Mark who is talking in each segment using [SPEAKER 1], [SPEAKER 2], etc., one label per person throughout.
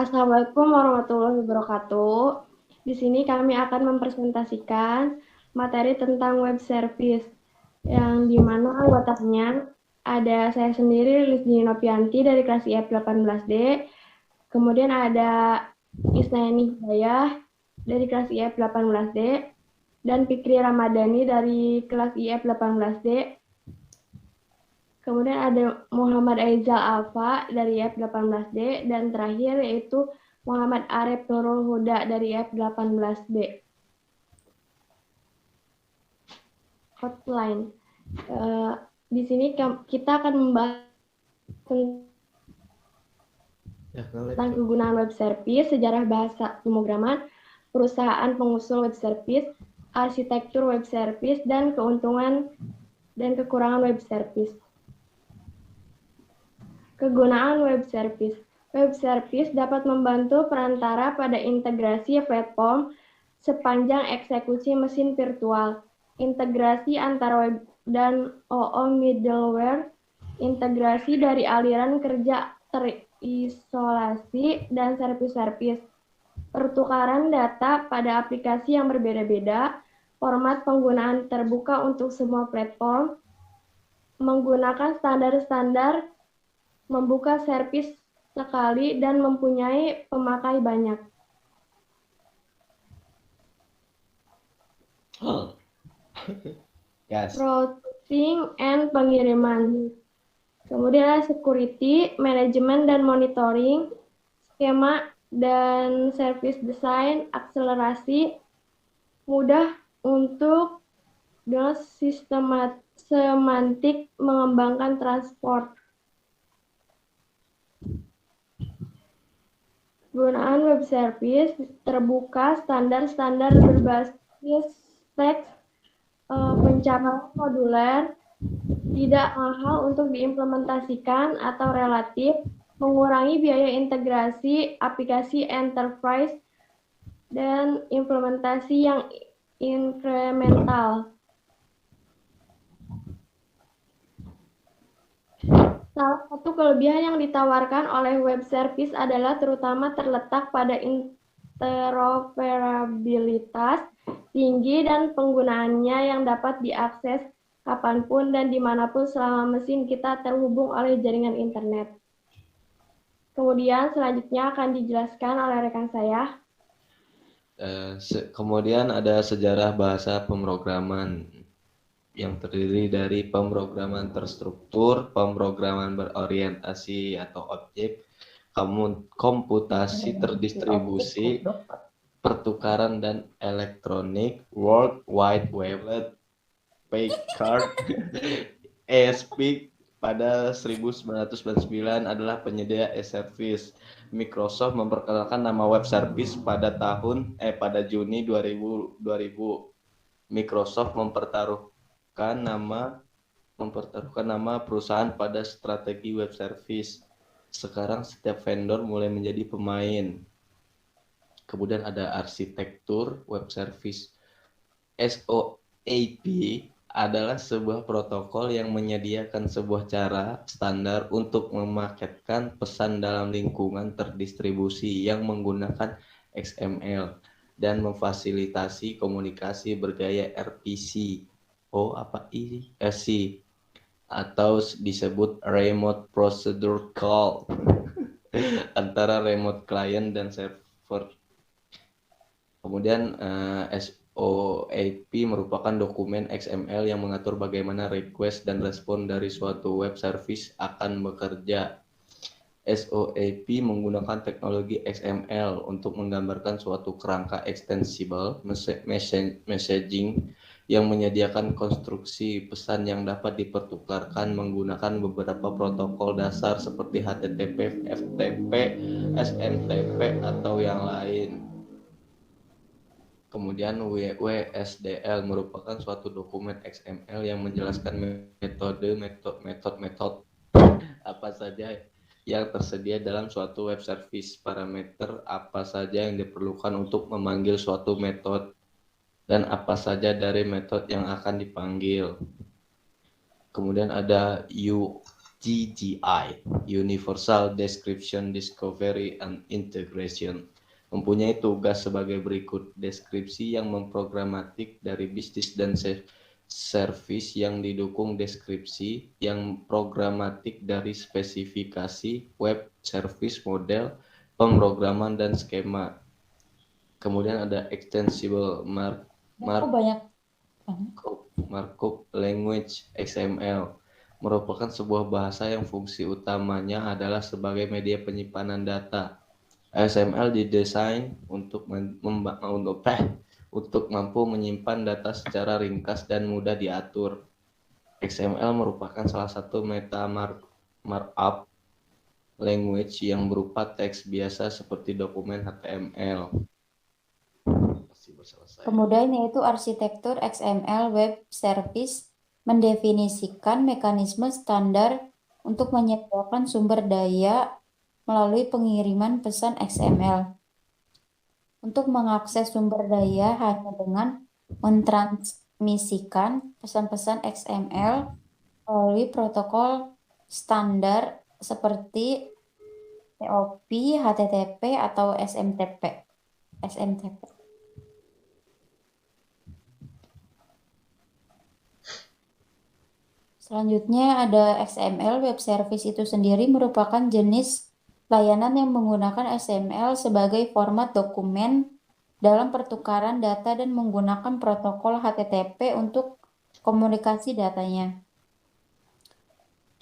[SPEAKER 1] Assalamualaikum warahmatullahi wabarakatuh. Di sini kami akan mempresentasikan materi tentang web service yang dimana anggotanya ada saya sendiri Lisdini Nopianti dari kelas IF 18D, kemudian ada Isnayani Hidayah dari kelas IF 18D, dan Fikri Ramadhani dari kelas IF 18D. Kemudian ada Muhammad Aizal Alfa dari F18D, dan terakhir yaitu Muhammad Arif Nurul Huda dari F18B. Hotline. Di sini kita akan membahas tentang kegunaan web service, sejarah bahasa pemrograman, perusahaan pengusul web service, arsitektur web service, dan keuntungan dan kekurangan web service. Kegunaan web service. Web service dapat membantu perantara pada integrasi platform sepanjang eksekusi mesin virtual, integrasi antara web dan OO middleware, integrasi dari aliran kerja terisolasi, dan service-service, pertukaran data pada aplikasi yang berbeda-beda, format penggunaan terbuka untuk semua platform, menggunakan standar-standar, membuka servis sekali, dan mempunyai pemakai banyak.
[SPEAKER 2] Yes.
[SPEAKER 1] Routing and pengiriman. Kemudian ada security, manajemen dan monitoring, skema dan service design, akselerasi, mudah untuk dengan semantik mengembangkan transport. Penggunaan web service terbuka, standar-standar berbasis teks, pencapaian moduler, tidak mahal untuk diimplementasikan atau relatif, mengurangi biaya integrasi aplikasi enterprise, dan implementasi yang incremental. Salah satu kelebihan yang ditawarkan oleh web service adalah terutama terletak pada interoperabilitas tinggi dan penggunaannya yang dapat diakses kapanpun dan dimanapun selama mesin kita terhubung oleh jaringan internet. Kemudian selanjutnya akan dijelaskan oleh rekan saya.
[SPEAKER 2] Kemudian ada sejarah bahasa pemrograman yang terdiri dari pemrograman terstruktur, pemrograman berorientasi atau objek, komputasi terdistribusi, pertukaran dan elektronik, World Wide Web, Packard, ASP pada 1999 adalah penyedia e-service. Microsoft memperkenalkan nama web service pada Juni 2000. Microsoft mempertaruhkan nama perusahaan pada strategi web service. Sekarang setiap vendor mulai menjadi pemain. Kemudian ada arsitektur web service. SOAP adalah sebuah protokol yang menyediakan sebuah cara standar untuk memaketkan pesan dalam lingkungan terdistribusi yang menggunakan XML dan memfasilitasi komunikasi bergaya RPC atau disebut Remote Procedure Call antara remote client dan server. Kemudian SOAP merupakan dokumen XML yang mengatur bagaimana request dan respon dari suatu web service akan bekerja. SOAP menggunakan teknologi XML untuk menggambarkan suatu kerangka extensible messaging yang menyediakan konstruksi pesan yang dapat dipertukarkan menggunakan beberapa protokol dasar seperti HTTP, FTP, SMTP, atau yang lain. Kemudian WSDL merupakan suatu dokumen XML yang menjelaskan metode apa saja yang tersedia dalam suatu web service, parameter apa saja yang diperlukan untuk memanggil suatu metode, dan apa saja dari metode yang akan dipanggil. Kemudian ada UDDI, Universal Description Discovery and Integration, mempunyai tugas sebagai berikut: deskripsi yang memprogramatik dari bisnis dan service yang didukung deskripsi yang programatik dari spesifikasi web service, model pemrograman dan skema. Kemudian ada extensible markup language XML, merupakan sebuah bahasa yang fungsi utamanya adalah sebagai media penyimpanan data. XML didesain untuk mampu menyimpan data secara ringkas dan mudah diatur. XML merupakan salah satu meta markup language yang berupa teks biasa seperti dokumen HTML.
[SPEAKER 3] Kemudian yaitu arsitektur XML Web Service mendefinisikan mekanisme standar untuk menyediakan sumber daya melalui pengiriman pesan XML. Untuk mengakses sumber daya hanya dengan mentransmisikan pesan-pesan XML melalui protokol standar seperti TOP, HTTP, atau SMTP. Selanjutnya ada XML Web Service itu sendiri merupakan jenis layanan yang menggunakan XML sebagai format dokumen dalam pertukaran data dan menggunakan protokol HTTP untuk komunikasi datanya.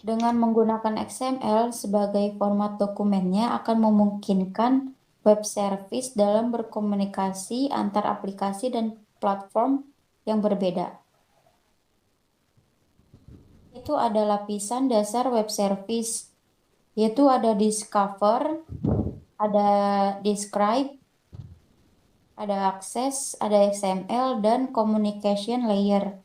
[SPEAKER 3] Dengan menggunakan XML sebagai format dokumennya akan memungkinkan web service dalam berkomunikasi antar aplikasi dan platform yang berbeda. Itu ada lapisan dasar web service, yaitu ada discover, ada describe, ada access, ada XML, dan communication layer.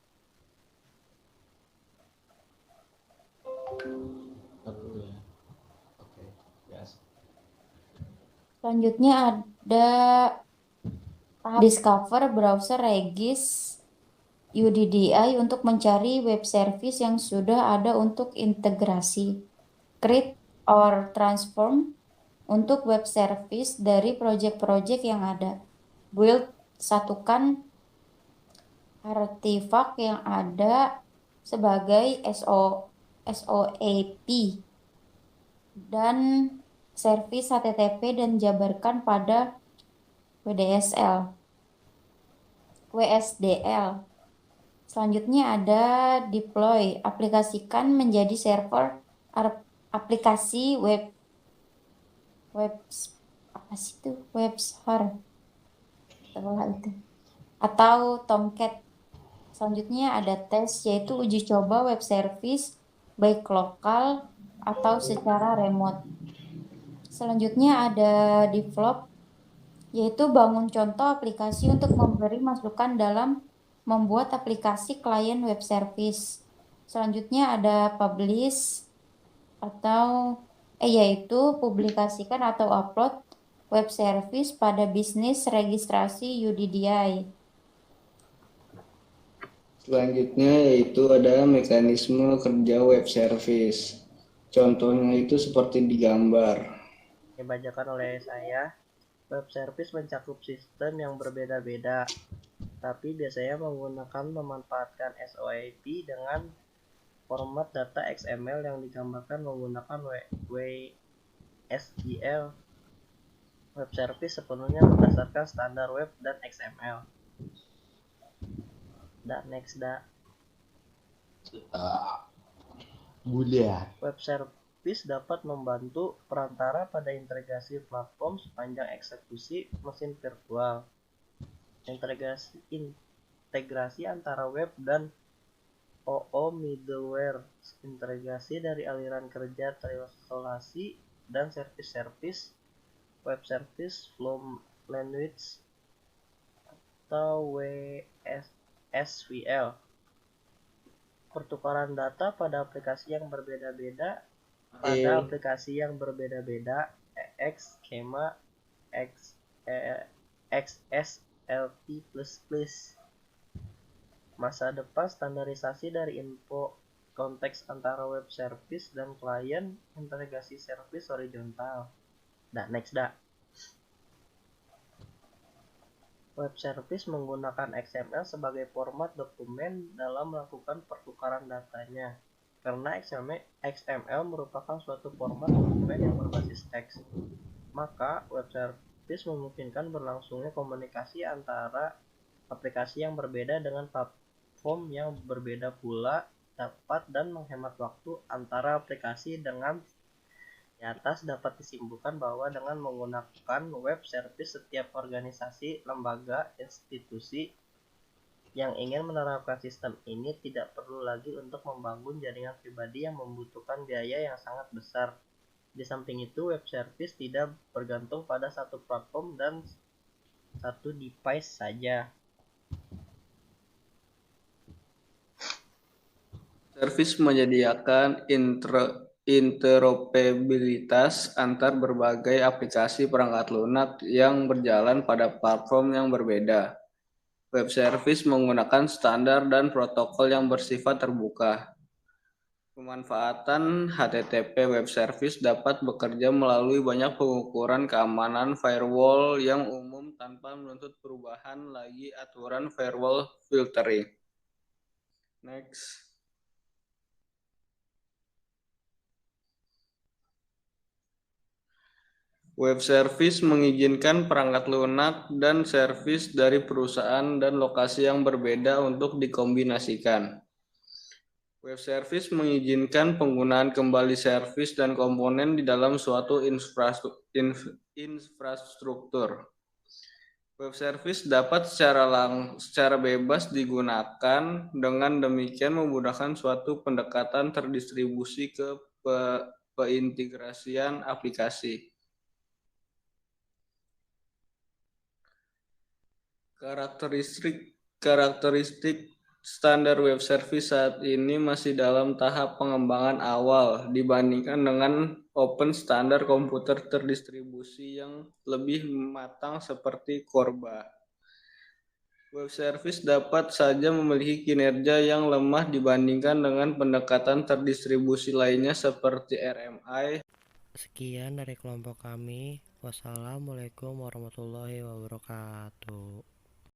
[SPEAKER 3] Selanjutnya ada discover, browser, regis, UDDI untuk mencari web service yang sudah ada untuk integrasi. Create or transform untuk web service dari project-project yang ada. Build, satukan artefak yang ada sebagai SOAP dan service HTTP dan jabarkan pada WSDL. Selanjutnya ada deploy, aplikasikan menjadi server aplikasi web setelah itu atau Tomcat. Selanjutnya ada tes, yaitu uji coba web service baik lokal atau secara remote. Selanjutnya ada develop, yaitu bangun contoh aplikasi untuk memberi masukan dalam membuat aplikasi klien web service. Selanjutnya ada publish atau yaitu publikasikan atau upload web service pada bisnis registrasi UDDI.
[SPEAKER 4] Selanjutnya yaitu ada mekanisme kerja web service. Contohnya itu seperti digambar.
[SPEAKER 5] Dibacakan oleh saya, web service mencakup sistem yang berbeda-beda, tapi biasanya memanfaatkan SOAP dengan format data XML yang digambarkan menggunakan WSDL. Web service sepenuhnya berdasarkan standar web dan XML. Web service dapat membantu perantara pada integrasi platform sepanjang eksekusi mesin virtual. Integrasi antara web dan OO middleware, integrasi dari aliran kerja terisolasi dan service web service flow language atau WSVL. Pertukaran data pada aplikasi yang berbeda-beda EX, skema, XSLT++. Masa depan standarisasi dari info konteks antara web service dan klien, integrasi service horizontal. Next. Web service menggunakan XML sebagai format dokumen dalam melakukan pertukaran datanya. Karena XML merupakan suatu format dokumen yang berbasis teks, maka web service memungkinkan berlangsungnya komunikasi antara aplikasi yang berbeda dengan platform yang berbeda pula, dapat dan menghemat waktu antara aplikasi. Dengan di atas dapat disimpulkan bahwa dengan menggunakan web service, setiap organisasi, lembaga, institusi yang ingin menerapkan sistem ini tidak perlu lagi untuk membangun jaringan pribadi yang membutuhkan biaya yang sangat besar. Di samping itu, web service tidak bergantung pada satu platform dan satu device saja.
[SPEAKER 4] Service menyediakan interoperabilitas antar berbagai aplikasi perangkat lunak yang berjalan pada platform yang berbeda. Web service menggunakan standar dan protokol yang bersifat terbuka. Pemanfaatan HTTP web service dapat bekerja melalui banyak pengukuran keamanan firewall yang umum tanpa menuntut perubahan lagi aturan firewall filtering. Next. Web service mengizinkan perangkat lunak dan servis dari perusahaan dan lokasi yang berbeda untuk dikombinasikan. Web service mengizinkan penggunaan kembali servis dan komponen di dalam suatu infrastruktur. Web service dapat secara bebas digunakan, dengan demikian memudahkan suatu pendekatan terdistribusi ke peintegrasian aplikasi. Karakteristik standar web service saat ini masih dalam tahap pengembangan awal dibandingkan dengan open standar komputer terdistribusi yang lebih matang seperti Corba. Web service dapat saja memiliki kinerja yang lemah dibandingkan dengan pendekatan terdistribusi lainnya seperti RMI.
[SPEAKER 5] Sekian dari kelompok kami. Wassalamualaikum warahmatullahi wabarakatuh.